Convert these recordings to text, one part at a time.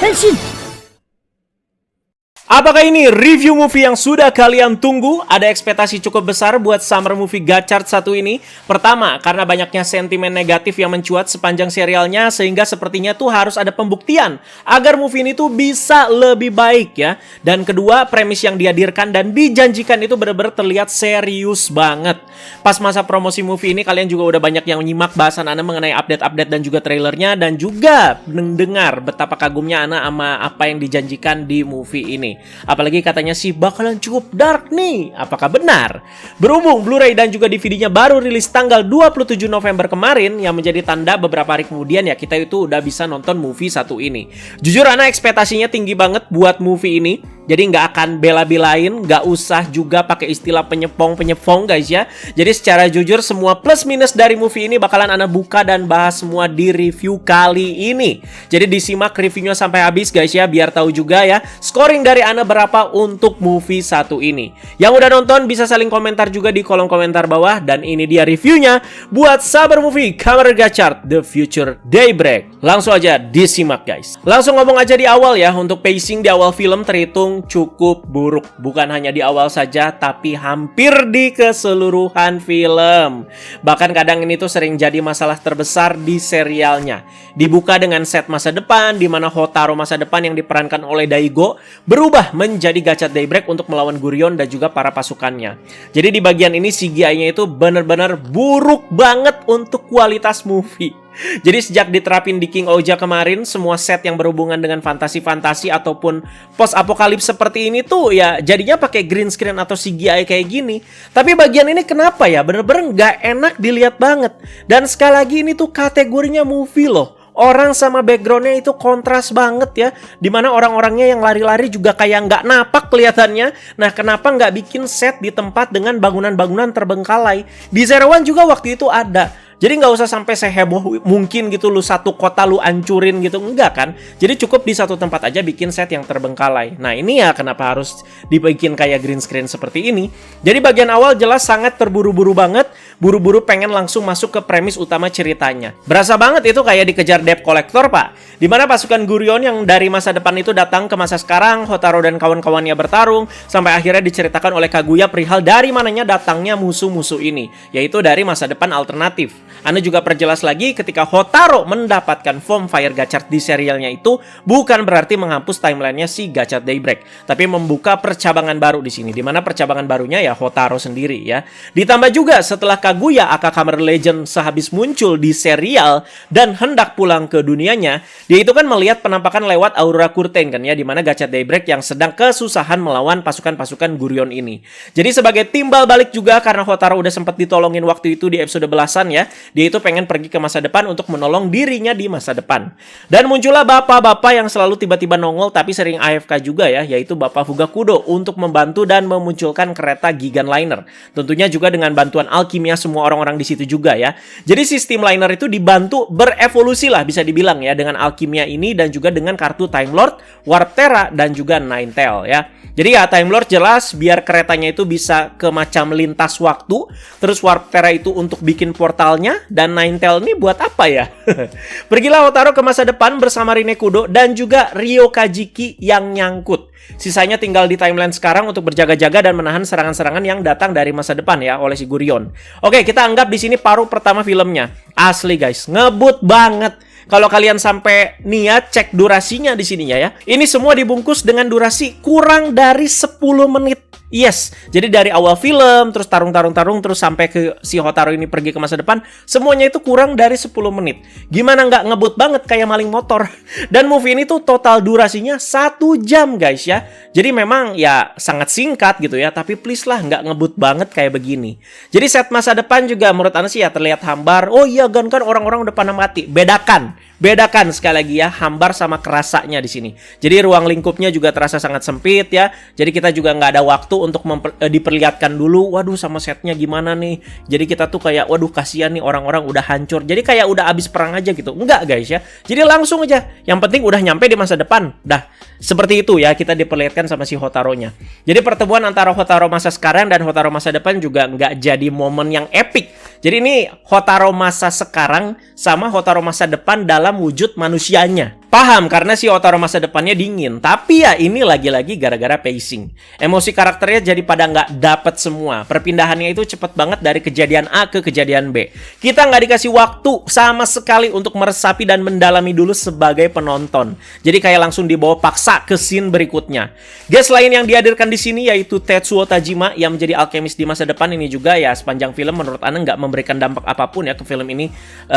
Henshin! Apakah ini review movie yang sudah kalian tunggu? Ada ekspektasi cukup besar buat Summer Movie Gachard 1 ini. Pertama, karena banyaknya sentimen negatif yang mencuat sepanjang serialnya, sehingga sepertinya tuh harus ada pembuktian agar movie ini tuh bisa lebih baik ya. Dan kedua, premis yang dihadirkan dan dijanjikan itu benar-benar terlihat serius banget. Pas masa promosi movie ini, kalian juga udah banyak yang nyimak bahasan Ana mengenai update-update dan juga trailernya, dan juga mendengar betapa kagumnya Ana sama apa yang dijanjikan di movie ini. Apalagi katanya sih bakalan cukup dark nih. Apakah benar? Berhubung Blu-ray dan juga DVD-nya baru rilis tanggal 27 November kemarin, yang menjadi tanda beberapa hari kemudian ya kita itu udah bisa nonton movie satu ini. Jujur Ana ekspektasinya tinggi banget buat movie ini. Jadi nggak akan bela-belain, nggak usah juga pakai istilah penyepong guys ya. Jadi secara jujur semua plus minus dari movie ini bakalan Ana buka dan bahas semua di review kali ini. Jadi disimak reviewnya sampai habis guys ya, biar tahu juga ya scoring dari Ana berapa untuk movie satu ini. Yang udah nonton bisa saling komentar juga di kolom komentar bawah. Dan ini dia reviewnya buat Summer Movie Kamen Gachard The Future Daybreak. Langsung aja disimak guys. Langsung ngomong aja di awal ya, untuk pacing di awal film terhitung cukup buruk. Bukan hanya di awal saja, tapi hampir di keseluruhan film. Bahkan kadang ini tuh sering jadi masalah terbesar di serialnya. Dibuka dengan set masa depan, di mana Hotaro masa depan yang diperankan oleh Daigo berubah menjadi Gachard Daybreak untuk melawan Gurion dan juga para pasukannya. Jadi di bagian ini CGI-nya itu benar-benar buruk banget untuk kualitas movie. Jadi sejak diterapin di King Ouja kemarin, semua set yang berhubungan dengan fantasi-fantasi ataupun post-apokalips seperti ini tuh ya jadinya pakai green screen atau CGI kayak gini. Tapi bagian ini kenapa ya bener-bener nggak enak dilihat banget. Dan sekali lagi ini tuh kategorinya movie loh. Orang sama backgroundnya itu kontras banget ya. Dimana orang-orangnya yang lari-lari juga kayak nggak napak kelihatannya. Nah kenapa nggak bikin set di tempat dengan bangunan-bangunan terbengkalai? Di Zero One juga waktu itu ada. Jadi nggak usah sampai seheboh mungkin gitu lu satu kota lu ancurin gitu. Enggak kan. Jadi cukup di satu tempat aja bikin set yang terbengkalai. Nah ini ya kenapa harus dibikin kayak green screen seperti ini. Jadi bagian awal jelas sangat terburu-buru banget. Buru-buru pengen langsung masuk ke premis utama ceritanya. Berasa banget itu kayak dikejar debt collector pak. Dimana pasukan Gurion yang dari masa depan itu datang ke masa sekarang. Hotaro dan kawan-kawannya bertarung. Sampai akhirnya diceritakan oleh Kaguya perihal dari mananya datangnya musuh-musuh ini. Yaitu dari masa depan alternatif. Ana juga perjelas lagi ketika Hotaro mendapatkan form Fire Gachard di serialnya itu bukan berarti menghapus timelinenya si Gachard Daybreak, tapi membuka percabangan baru di sini, di mana percabangan barunya ya Hotaro sendiri ya. Ditambah juga setelah Kaguya aka Kamen Legend sehabis muncul di serial dan hendak pulang ke dunianya, dia itu kan melihat penampakan lewat Aurora Curtain kan ya, di mana Gachard Daybreak yang sedang kesusahan melawan pasukan-pasukan Gurion ini. Jadi sebagai timbal balik juga karena Hotaro udah sempat ditolongin waktu itu di episode belasan ya. Dia itu pengen pergi ke masa depan untuk menolong dirinya di masa depan. Dan muncullah bapak-bapak yang selalu tiba-tiba nongol tapi sering AFK juga ya, yaitu Bapak Fugakudo untuk membantu dan memunculkan kereta Gigan Liner. Tentunya juga dengan bantuan alkimia semua orang-orang di situ juga ya. Jadi sistem liner itu dibantu berevolusi lah bisa dibilang ya dengan alkimia ini dan juga dengan kartu Time Lord, Warp Terra dan juga Nine Tail ya. Jadi ya Time Lord jelas biar keretanya itu bisa ke macam lintas waktu. Terus Warp Terra itu untuk bikin portalnya. Dan Nine Tail ini buat apa ya? Pergilah Hotaro ke masa depan bersama Rinekudo dan juga Ryo Kajiki yang nyangkut. Sisanya tinggal di timeline sekarang untuk berjaga-jaga dan menahan serangan-serangan yang datang dari masa depan ya oleh si Gurion. Oke, kita anggap di sini paruh pertama filmnya. Asli guys, ngebut banget. Kalau kalian sampai niat cek durasinya di sininya ya. Ini semua dibungkus dengan durasi kurang dari 10 menit. Yes, jadi dari awal film, terus tarung-tarung-tarung, terus sampai ke si Hotaro ini pergi ke masa depan, semuanya itu kurang dari 10 menit. Gimana nggak ngebut banget kayak maling motor? Dan movie ini tuh total durasinya 1 jam guys ya. Jadi memang ya sangat singkat gitu ya, tapi please lah nggak ngebut banget kayak begini. Jadi set masa depan juga menurut Ana sih ya terlihat hambar. Oh iya kan orang-orang udah pada mati. Bedakan sekali lagi ya hambar sama kerasanya di sini. Jadi ruang lingkupnya juga terasa sangat sempit ya. Jadi kita juga nggak ada waktu untuk diperlihatkan dulu. Waduh sama setnya gimana nih. Jadi kita tuh kayak waduh kasihan nih orang-orang udah hancur. Jadi kayak udah abis perang aja gitu. Enggak guys ya. Jadi langsung aja. Yang penting udah nyampe di masa depan. Dah seperti itu ya kita diperlihatkan sama si Hotaronya. Jadi pertemuan antara Hotaro masa sekarang dan Hotaro masa depan juga nggak jadi momen yang epic. Jadi ini Hotaro masa sekarang sama Hotaro masa depan dalam wujud manusianya. Paham, karena si Hotaru masa depannya dingin. Tapi ya ini lagi-lagi gara-gara pacing. Emosi karakternya jadi pada nggak dapet semua. Perpindahannya itu cepet banget dari kejadian A ke kejadian B. Kita nggak dikasih waktu sama sekali untuk meresapi dan mendalami dulu sebagai penonton. Jadi kayak langsung dibawa paksa ke scene berikutnya. Guest lain yang dihadirkan di sini yaitu Tetsuo Tajima yang menjadi alkemis di masa depan. Ini juga ya sepanjang film menurut Ana nggak memberikan dampak apapun ya ke film ini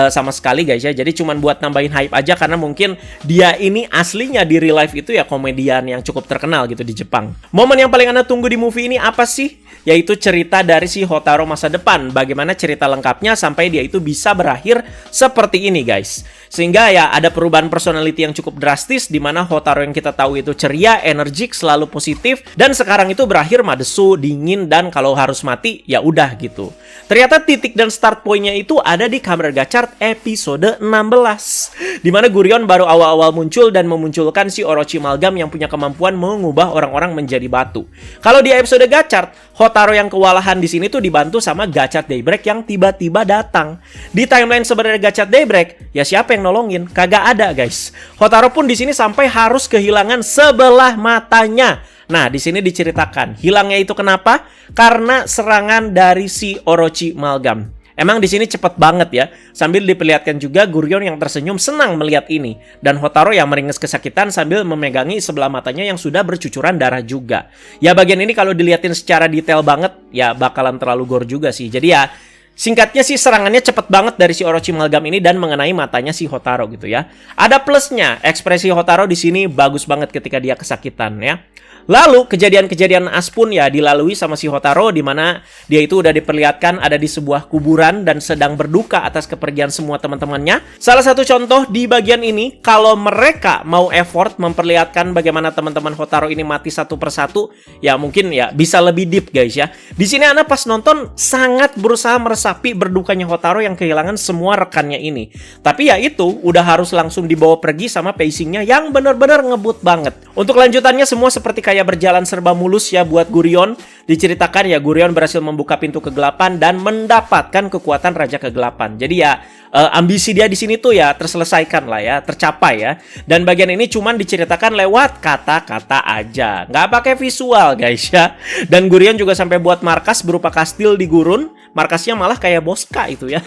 sama sekali guys ya. Jadi cuman buat nambahin hype aja karena mungkin dia ini aslinya di real life itu ya komedian yang cukup terkenal gitu di Jepang. Momen yang paling Anda tunggu di movie ini apa sih? Yaitu cerita dari si Hotaru masa depan. Bagaimana cerita lengkapnya sampai dia itu bisa berakhir seperti ini guys. Sehingga ya ada perubahan personality yang cukup drastis di mana Hotaru yang kita tahu itu ceria, energik, selalu positif, dan sekarang itu berakhir madesu, dingin, dan kalau harus mati ya udah gitu. Ternyata titik dan start point-nya itu ada di Kamen Rider Gachard episode 16. Di mana Gurion baru awal-awal muncul dan memunculkan si Orochi Amalgam yang punya kemampuan mengubah orang-orang menjadi batu. Kalau di episode Gachard, Hotaru yang kewalahan di sini tuh dibantu sama Gachard Daybreak yang tiba-tiba datang. Di timeline sebenarnya Gachard Daybreak, ya siapa yang nolongin? Kagak ada, guys. Hotaru pun di sini sampai harus kehilangan sebelah matanya. Nah, di sini diceritakan hilangnya itu kenapa? Karena serangan dari si Orochi Amalgam. Emang di sini cepet banget ya. Sambil diperlihatkan juga Gurion yang tersenyum senang melihat ini. Dan Hotaru yang meringis kesakitan sambil memegangi sebelah matanya yang sudah bercucuran darah juga. Ya bagian ini kalau dilihatin secara detail banget, ya bakalan terlalu gore juga sih. Jadi ya singkatnya sih serangannya cepet banget dari si Orochi Amalgam ini dan mengenai matanya si Hotaru gitu ya. Ada plusnya, ekspresi Hotaru di sini bagus banget ketika dia kesakitan ya. Lalu kejadian-kejadian as pun ya dilalui sama si Hotaru di mana dia itu udah diperlihatkan ada di sebuah kuburan dan sedang berduka atas kepergian semua teman-temannya. Salah satu contoh di bagian ini, kalau mereka mau effort memperlihatkan bagaimana teman-teman Hotaru ini mati satu persatu, ya mungkin ya bisa lebih deep guys ya. Di sini Ana pas nonton sangat berusaha meresapi berdukanya Hotaru yang kehilangan semua rekannya ini. Tapi ya itu udah harus langsung dibawa pergi sama pacingnya yang benar-benar ngebut banget. Untuk lanjutannya semua seperti kayak berjalan serba mulus ya buat Gurion. Diceritakan ya Gurion berhasil membuka pintu kegelapan dan mendapatkan kekuatan Raja Kegelapan. Jadi ya ambisi dia di sini tuh ya terselesaikan lah ya, tercapai ya. Dan bagian ini cuman diceritakan lewat kata-kata aja, nggak pakai visual guys ya. Dan Gurion juga sampai buat markas berupa kastil di gurun. Markasnya malah kayak Bosca itu ya.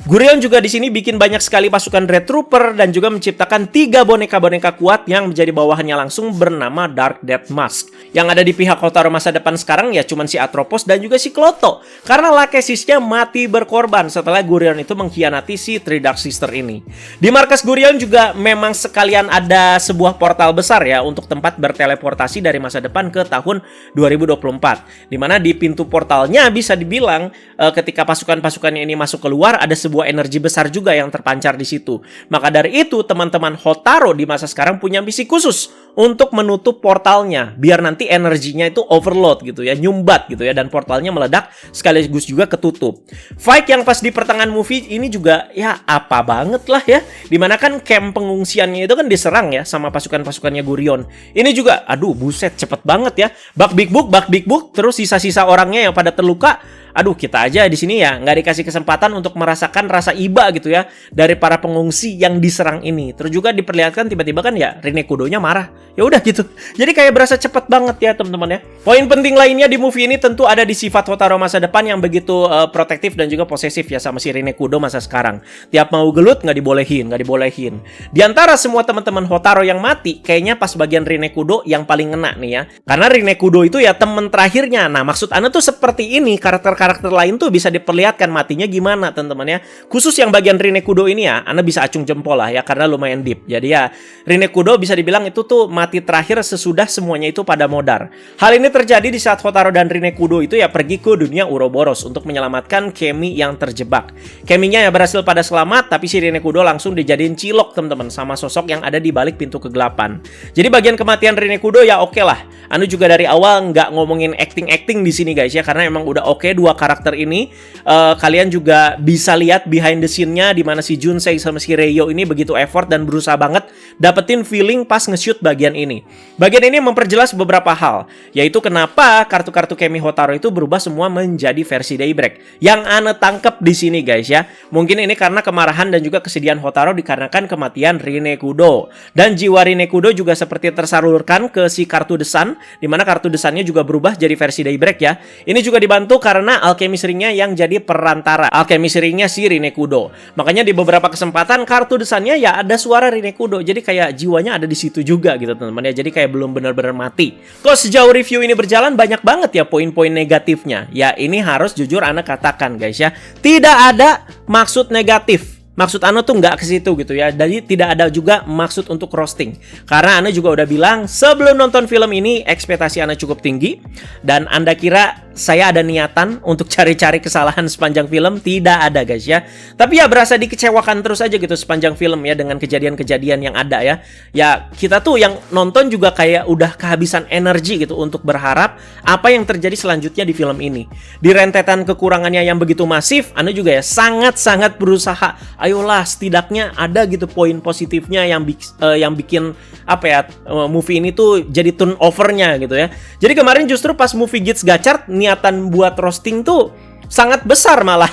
Gurion juga di sini bikin banyak sekali pasukan Red Trooper dan juga menciptakan 3 boneka-boneka kuat yang menjadi bawahannya langsung bernama Dark Death Mask. Yang ada di pihak Hotaru masa depan sekarang ya cuman si Atropos dan juga si Kloto. Karena Lakesisnya mati berkorban setelah Gurion itu mengkhianati si Three Dark Sister ini. Di markas Gurion juga memang sekalian ada sebuah portal besar ya untuk tempat berteleportasi dari masa depan ke tahun 2024. Dimana di pintu portalnya bisa dibilang ketika pasukan-pasukannya ini masuk keluar ada sebuah energi besar juga yang terpancar di situ. Maka dari itu teman-teman Hotaru di masa sekarang punya misi khusus untuk menutup portalnya biar nanti energinya itu overload gitu ya, nyumbat gitu ya, dan portalnya meledak sekaligus juga ketutup. Fight yang pas di pertengahan movie ini juga ya apa banget lah ya, dimana kan camp pengungsiannya itu kan diserang ya sama pasukan-pasukannya Gurion. Ini juga aduh buset cepet banget ya, bak big book terus sisa-sisa orangnya yang pada terluka. Aduh, kita aja di sini ya nggak dikasih kesempatan untuk merasakan rasa iba gitu ya dari para pengungsi yang diserang ini. Terus juga diperlihatkan tiba-tiba kan ya Rine Kudo-nya marah. Ya udah gitu. Jadi kayak berasa cepet banget ya teman-teman ya. Poin penting lainnya di movie ini tentu ada di sifat Hotaru masa depan yang begitu protektif dan juga posesif ya sama si Rine Kudo masa sekarang. Tiap mau gelut nggak dibolehin. Di antara semua teman-teman Hotaru yang mati, kayaknya pas bagian Rine Kudo yang paling ngena nih ya. Karena Rine Kudo itu ya teman terakhirnya. Nah, maksud Ana tuh seperti ini, karakter lain tuh bisa diperlihatkan matinya gimana teman-teman ya. Khusus yang bagian Rine Kudo ini ya, Anda bisa acung jempol lah ya karena lumayan deep. Jadi ya Rine Kudo bisa dibilang itu tuh mati terakhir sesudah semuanya itu pada modar. Hal ini terjadi di saat Hotaru dan Rine Kudo itu ya pergi ke dunia Uroboros untuk menyelamatkan Kemi yang terjebak. Keminya ya berhasil pada selamat, tapi si Rine Kudo langsung dijadiin cilok teman-teman sama sosok yang ada di balik pintu kegelapan. Jadi bagian kematian Rine Kudo ya oke lah. Anu juga dari awal nggak ngomongin acting di sini guys ya, karena emang udah oke 2 dua karakter ini. Kalian juga bisa lihat behind the scene-nya di mana si Junsei sama si Ryo ini begitu effort dan berusaha banget dapetin feeling pas nge-shoot bagian ini. Bagian ini memperjelas beberapa hal, yaitu kenapa kartu-kartu Kemi Hotaru itu berubah semua menjadi versi Daybreak. Yang Ane tangkep di sini guys ya, mungkin ini karena kemarahan dan juga kesedihan Hotaru dikarenakan kematian Rinekudo. Dan jiwa Rinekudo juga seperti tersalurkan ke si kartu desan, di mana kartu desannya juga berubah jadi versi Daybreak ya. Ini juga dibantu karena alkemis ringnya yang jadi perantara. Alkemis ringnya si Rinekudo. Makanya di beberapa kesempatan kartu desannya ya ada suara Rinekudo. Jadi kayak jiwanya ada di situ juga gitu teman-teman ya. Jadi kayak belum benar-benar mati. Kok sejauh review ini berjalan banyak banget ya poin-poin negatifnya. Ya ini harus jujur Ane katakan guys ya, tidak ada maksud negatif. Maksud Ane tuh nggak ke situ gitu ya. Jadi tidak ada juga maksud untuk roasting. Karena Ane juga udah bilang sebelum nonton film ini ekspektasi Ane cukup tinggi. Dan Anda kira saya ada niatan untuk cari-cari kesalahan sepanjang film? Tidak ada guys ya. Tapi ya berasa dikecewakan terus aja gitu sepanjang film ya dengan kejadian-kejadian yang ada ya. Ya kita tuh yang nonton juga kayak udah kehabisan energi gitu untuk berharap apa yang terjadi selanjutnya di film ini. Di rentetan kekurangannya yang begitu masif, Ane juga ya sangat-sangat berusaha. Ayolah setidaknya ada gitu poin positifnya yang bikin apa ya movie ini tuh jadi turnovernya gitu ya. Jadi kemarin justru pas movie Gits Gachard niatan buat roasting tuh sangat besar malah.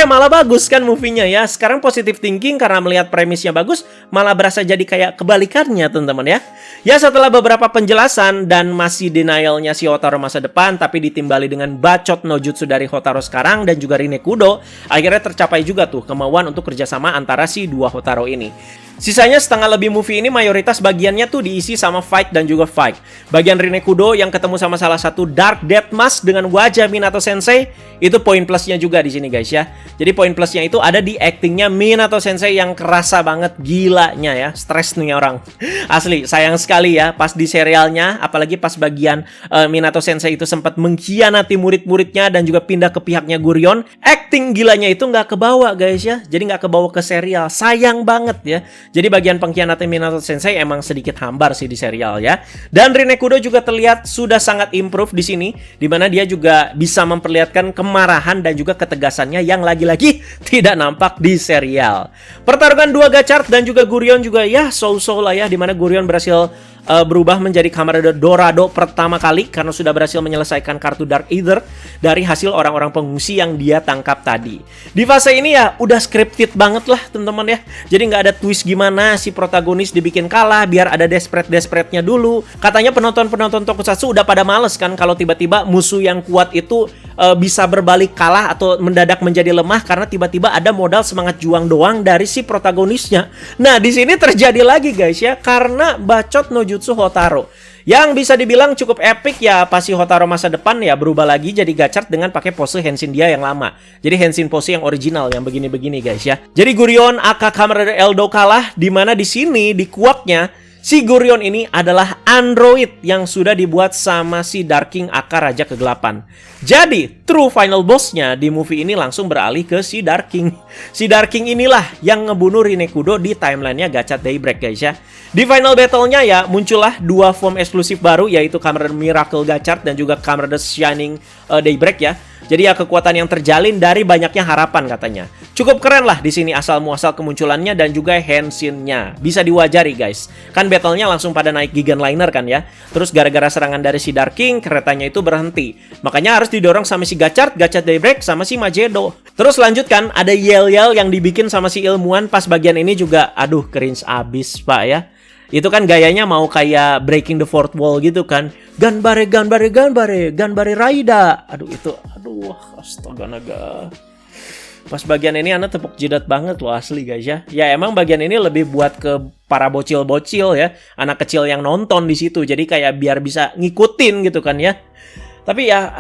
Malah bagus kan movie-nya ya. Sekarang positive thinking karena melihat premisnya bagus, malah berasa jadi kayak kebalikannya teman-teman ya. Ya setelah beberapa penjelasan dan masih denialnya si Hotaru masa depan, tapi ditimbali dengan bacot no jutsu dari Hotaru sekarang dan juga Rinekudo, akhirnya tercapai juga tuh kemauan untuk kerjasama antara si dua Hotaru ini. Sisanya setengah lebih movie ini mayoritas bagiannya tuh diisi sama fight dan juga fight. Bagian Rinekudo yang ketemu sama salah satu Dark Death Mask dengan wajah Minato Sensei, itu poin plusnya juga di sini guys ya. Jadi poin plusnya itu ada di actingnya Minato Sensei yang kerasa banget gilanya ya. Stres nih orang. Asli sayang sekali ya pas di serialnya, apalagi pas bagian Minato Sensei itu sempat mengkhianati murid-muridnya dan juga pindah ke pihaknya Gurion. Acting gilanya itu nggak kebawa guys ya. Jadi nggak kebawa ke serial. Sayang banget ya. Jadi bagian pengkhianatan Minato Sensei emang sedikit hambar sih di serial ya. Dan Rinekudo juga terlihat sudah sangat improve di sini, di mana dia juga bisa memperlihatkan kemarahan dan juga ketegasannya yang lagi-lagi tidak nampak di serial. Pertarungan dua Gachard dan juga Gurion juga ya so-so lah ya, di mana Gurion berhasil berubah menjadi Kamen Rider Dorado pertama kali karena sudah berhasil menyelesaikan kartu Dark Ether dari hasil orang-orang pengungsi yang dia tangkap tadi. Di fase ini ya udah scripted banget lah teman-teman ya. Jadi nggak ada twist gimana si protagonis dibikin kalah biar ada desperate-nya dulu. Katanya penonton-penonton tokusatsu udah pada males kan kalau tiba-tiba musuh yang kuat itu bisa berbalik kalah atau mendadak menjadi lemah karena tiba-tiba ada modal semangat juang doang dari si protagonisnya. Nah di sini terjadi lagi guys ya karena bacot no jutsu Hotaru yang bisa dibilang cukup epic ya. Pas si Hotaru masa depan ya berubah lagi jadi Gachard dengan pakai pose Henshin dia yang lama. Jadi Henshin pose yang original yang begini-begini guys ya. Jadi Gurion aka Kamen Rider Eldo kalah, di mana di sini di kuaknya si Gurion ini adalah android yang sudah dibuat sama si Dark King aka Raja Kegelapan. Jadi true final bossnya di movie ini langsung beralih ke si Dark King. Si Dark King inilah yang ngebunuh Rinekudo di timelinenya Gachard Daybreak guys ya. Di final battle-nya ya muncullah dua form eksklusif baru, yaitu Kamen Rider Miracle Gachard dan juga Kamen Rider Shining Daybreak ya. Jadi ya kekuatan yang terjalin dari banyaknya harapan katanya. Cukup keren lah di sini asal muasal kemunculannya dan juga Henshin-nya. Bisa diwajari guys. Kan battle-nya langsung pada naik Gigan Liner kan ya. Terus gara-gara serangan dari si Dark King, keretanya itu berhenti. Makanya harus didorong sama si Gachard Daybreak sama si Magedo. Terus lanjutkan ada yel-yel yang dibikin sama si ilmuwan pas bagian ini juga. Aduh cringe abis pak ya. Itu kan gayanya mau kayak breaking the fourth wall gitu kan. Ganbare Raida. Aduh astaga naga. Pas bagian ini Ana tepuk jidat banget loh asli guys ya. Ya emang bagian ini lebih buat ke para bocil-bocil ya. Anak kecil yang nonton di situ. Jadi kayak biar bisa ngikutin gitu kan ya. Tapi ya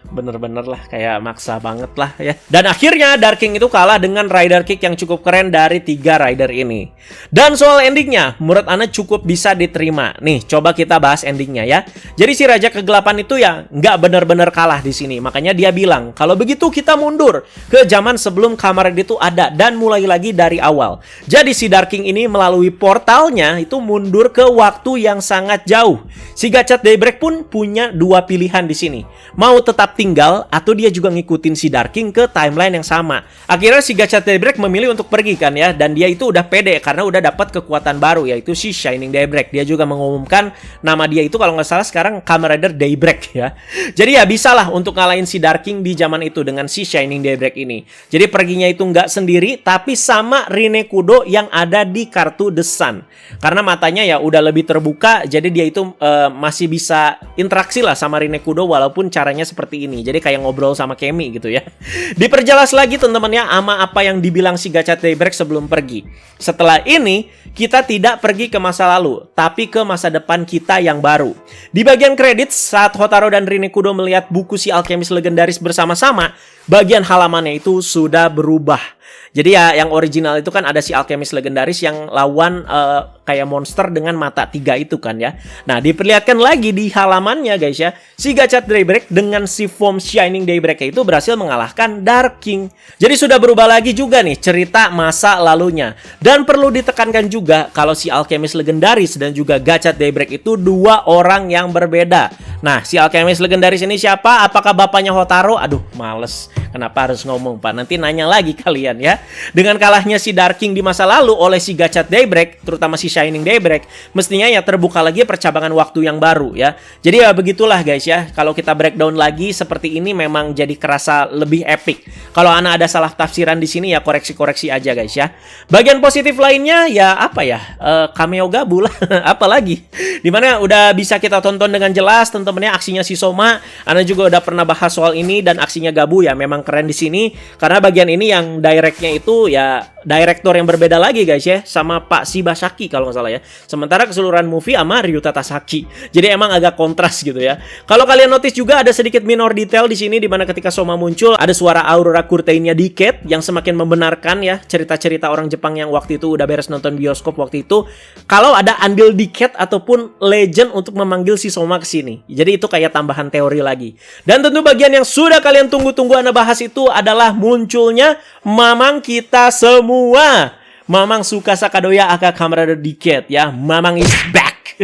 bener-bener lah kayak maksa banget lah ya. Dan akhirnya Dark King itu kalah dengan Rider Kick yang cukup keren dari 3 rider ini. Dan soal endingnya menurut Ana cukup bisa diterima. Nih coba kita bahas endingnya ya. Jadi si Raja Kegelapan itu ya nggak bener-bener kalah di sini. Makanya dia bilang kalau begitu kita mundur ke zaman sebelum Kamen Rider itu ada dan mulai lagi dari awal. Jadi si Dark King ini melalui portalnya itu mundur ke waktu yang sangat jauh. Si Gachard Daybreak pun punya 2 pilihan di sini. Mau tetap tempat tinggal atau dia juga ngikutin si Dark King ke timeline yang sama. Akhirnya si Gachat Daybreak memilih untuk pergi kan ya, dan dia itu udah pede karena udah dapat kekuatan baru yaitu si Shining Daybreak. Dia juga mengumumkan nama dia itu kalau nggak salah sekarang Kamen Rider Daybreak ya. Jadi ya bisalah untuk ngalahin si Dark King di zaman itu dengan si Shining Daybreak ini. Jadi perginya itu nggak sendiri tapi sama Rinne Kudo yang ada di kartu The Sun. Karena matanya ya udah lebih terbuka, jadi dia itu masih bisa interaksi lah sama Rinne Kudo walaupun caranya seperti ini. Jadi kayak ngobrol sama Kemi gitu ya. Diperjelas lagi teman-teman ya sama apa yang dibilang si Gachat Daybreak sebelum pergi. Setelah ini kita tidak pergi ke masa lalu, tapi ke masa depan kita yang baru. Di bagian kredit saat Hotaru dan Rinne Kudo melihat buku si alkemis legendaris bersama-sama, bagian halamannya itu sudah berubah. Jadi ya yang original itu kan ada si alkemis legendaris yang lawan kayak monster dengan mata 3 itu kan ya. Nah diperlihatkan lagi di halamannya guys ya, si Gachat Daybreak dengan si form Shining Daybreak itu berhasil mengalahkan Dark King. Jadi sudah berubah lagi juga nih cerita masa lalunya. Dan perlu ditekankan juga kalau si alkemis legendaris dan juga Gachat Daybreak itu dua orang yang berbeda. Nah si alkemis legendaris ini siapa? Apakah bapaknya Hotaru? Aduh males, kenapa harus ngomong Pak? Nanti nanya lagi kalian ya. Dengan kalahnya si Dark King di masa lalu oleh si Gachat Daybreak, terutama si Shining Daybreak, mestinya ya terbuka lagi percabangan waktu yang baru ya. Jadi ya begitulah guys ya. Kalau kita breakdown lagi seperti ini memang jadi kerasa lebih epic. Kalau Ana ada salah tafsiran di sini ya koreksi-koreksi aja guys ya. Bagian positif lainnya ya apa ya? Cameo Gabu lah. Apalagi dimana udah bisa kita tonton dengan jelas teman-temannya aksinya si Soma. Ana juga udah pernah bahas soal ini dan aksinya Gabu ya memang keren di sini karena bagian ini yang directnya itu ya direktor yang berbeda lagi guys ya, sama Pak Shibasaki kalau nggak salah ya. Sementara keseluruhan movie sama Ryuta Tasaki. Jadi emang agak kontras gitu ya. Kalau kalian notice juga ada sedikit minor detail di sini di mana ketika Soma muncul ada suara Aurora Curtain-nya Decade yang semakin membenarkan ya cerita-cerita orang Jepang yang waktu itu udah beres nonton bioskop waktu itu. Kalau ada andil Decade ataupun legend untuk memanggil si Soma ke sini. Jadi itu kayak tambahan teori lagi. Dan tentu bagian yang sudah kalian tunggu-tunggu Ana bahas itu adalah munculnya Mamang kita semua. Mamang Tsukasa Kadoya aka Kamen Rider Decade ya. Mamang is back.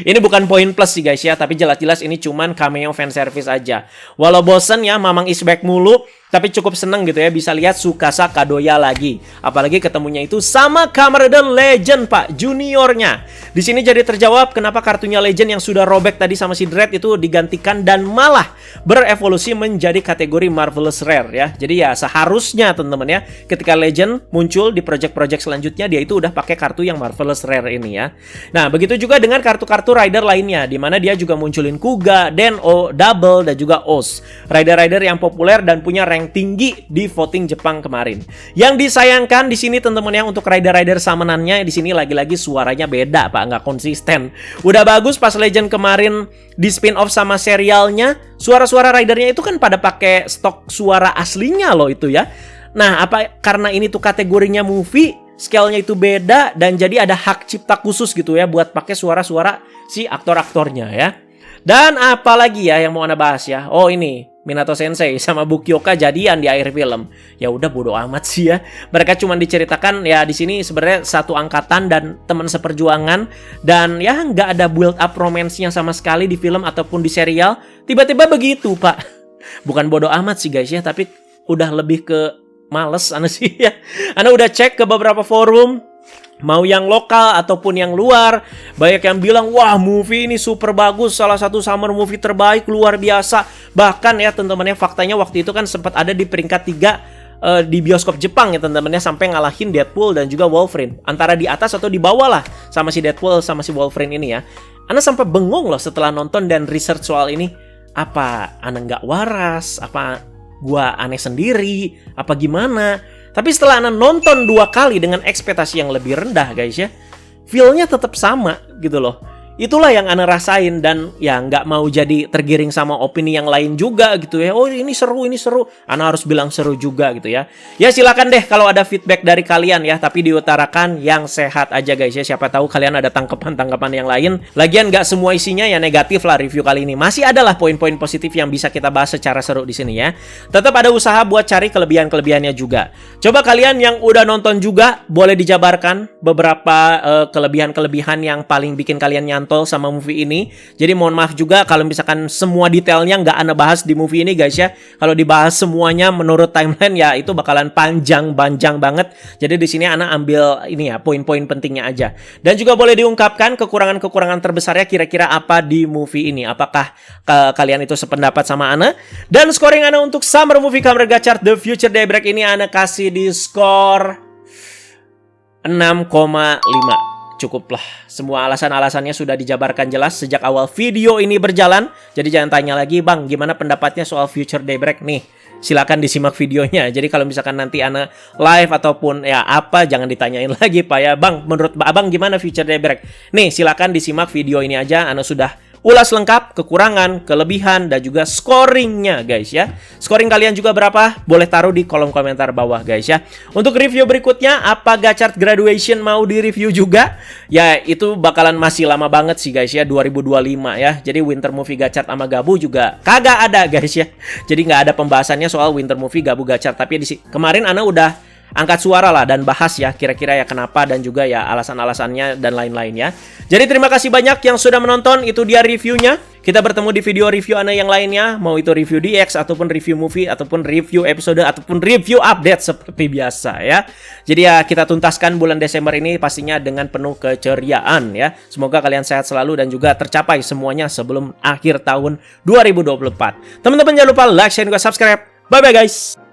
Ini bukan poin plus sih guys ya, tapi jelas-jelas ini cuman cameo fan service aja. Walau bosen ya Mamang is back mulu, tapi cukup seneng gitu ya bisa lihat Tsukasa Kadoya lagi. Apalagi ketemunya itu sama Kamen Rider Legend Pak, juniornya. Di sini jadi terjawab kenapa kartunya Legend yang sudah robek tadi sama si Dread itu digantikan dan malah berevolusi menjadi kategori Marvelous Rare ya. Jadi ya seharusnya teman-teman ya ketika Legend muncul di project-project selanjutnya dia itu udah pakai kartu yang Marvelous Rare ini ya. Nah begitu juga dengan kartu-kartu Rider lainnya di mana dia juga munculin Kuga, Den-O, Double dan juga Oz. Rider-Rider yang populer dan punya rank tinggi di voting Jepang kemarin. Yang disayangkan di sini teman-teman ya untuk rider-rider samanannya di sini lagi-lagi suaranya beda Pak, nggak konsisten. Udah bagus pas Legend kemarin di spin-off sama serialnya, suara-suara ridernya itu kan pada pakai stok suara aslinya loh itu ya. Nah, apa karena ini tuh kategorinya movie, scale-nya itu beda dan jadi ada hak cipta khusus gitu ya buat pakai suara-suara si aktor-aktornya ya. Dan apalagi ya yang mau Ana bahas ya. Oh ini Minato Sensei sama Bukioka jadian di akhir film. Ya udah bodo amat sih ya. Mereka cuma diceritakan ya di sini sebenarnya satu angkatan dan teman seperjuangan dan ya nggak ada build up romance-nya sama sekali di film ataupun di serial. Tiba-tiba begitu, Pak. Bukan bodo amat sih guys ya, tapi udah lebih ke males Ana sih ya. Ana udah cek ke beberapa forum, mau yang lokal ataupun yang luar, banyak yang bilang wah movie ini super bagus, salah satu summer movie terbaik, luar biasa. Bahkan ya teman-temannya faktanya waktu itu kan sempat ada di peringkat 3 di bioskop Jepang ya teman-temannya sampai ngalahin Deadpool dan juga Wolverine. Antara di atas atau di bawah lah sama si Deadpool sama si Wolverine ini ya. Ana sampai bengong loh setelah nonton dan research soal ini. Apa Ana nggak waras? Apa gua aneh sendiri? Apa gimana? Tapi setelah Ana nonton 2 kali dengan ekspektasi yang lebih rendah guys ya, feel-nya tetap sama gitu loh. Itulah yang Ana rasain dan ya nggak mau jadi tergiring sama opini yang lain juga gitu ya. Oh ini seru, ini seru. Ana harus bilang seru juga gitu ya. Ya silakan deh kalau ada feedback dari kalian ya. Tapi diutarakan yang sehat aja guys ya. Siapa tahu kalian ada tanggapan-tanggapan yang lain. Lagian nggak semua isinya ya negatif lah review kali ini. Masih adalah poin-poin positif yang bisa kita bahas secara seru di sini ya. Tetap ada usaha buat cari kelebihan-kelebihannya juga. Coba kalian yang udah nonton juga boleh dijabarkan beberapa kelebihan-kelebihan yang paling bikin kalian nyantai Tol sama movie ini. Jadi mohon maaf juga kalau misalkan semua detailnya nggak Ana bahas di movie ini guys ya. Kalau dibahas semuanya menurut timeline ya itu bakalan panjang banget. Jadi di sini Ana ambil ini ya poin-poin pentingnya aja. Dan juga boleh diungkapkan kekurangan-kekurangan terbesarnya kira-kira apa di movie ini. Apakah kalian itu sependapat sama Ana? Dan scoring Ana untuk Summer Movie Kamer Gachard The Future Daybreak ini Ana kasih di skor 6,5. Cukuplah. Semua alasan-alasannya sudah dijabarkan jelas sejak awal video ini berjalan. Jadi jangan tanya lagi, Bang, gimana pendapatnya soal Future Daybreak nih? Silakan disimak videonya. Jadi kalau misalkan nanti Ana live ataupun ya apa, jangan ditanyain lagi Pak ya. Bang, menurut Abang gimana Future Daybreak? Nih, silakan disimak video ini aja. Ana sudah ulas lengkap kekurangan, kelebihan, dan juga scoringnya guys ya. Scoring kalian juga berapa? Boleh taruh di kolom komentar bawah guys ya. Untuk review berikutnya, apa Gachard Graduation mau di-review juga? Ya itu bakalan masih lama banget sih guys ya, 2025 ya. Jadi Winter Movie Gachard sama Gabu juga kagak ada guys ya. Jadi nggak ada pembahasannya soal Winter Movie Gabu Gachard. Tapi kemarin Ana udah angkat suara lah dan bahas ya kira-kira ya kenapa dan juga ya alasan-alasannya dan lain-lain ya. Jadi terima kasih banyak yang sudah menonton. Itu dia reviewnya. Kita bertemu di video review Ana yang lainnya. Mau itu review DX ataupun review movie ataupun review episode ataupun review update seperti biasa ya. Jadi ya kita tuntaskan bulan Desember ini pastinya dengan penuh keceriaan ya. Semoga kalian sehat selalu dan juga tercapai semuanya sebelum akhir tahun 2024. Teman-teman jangan lupa like, share, dan juga subscribe. Bye-bye guys.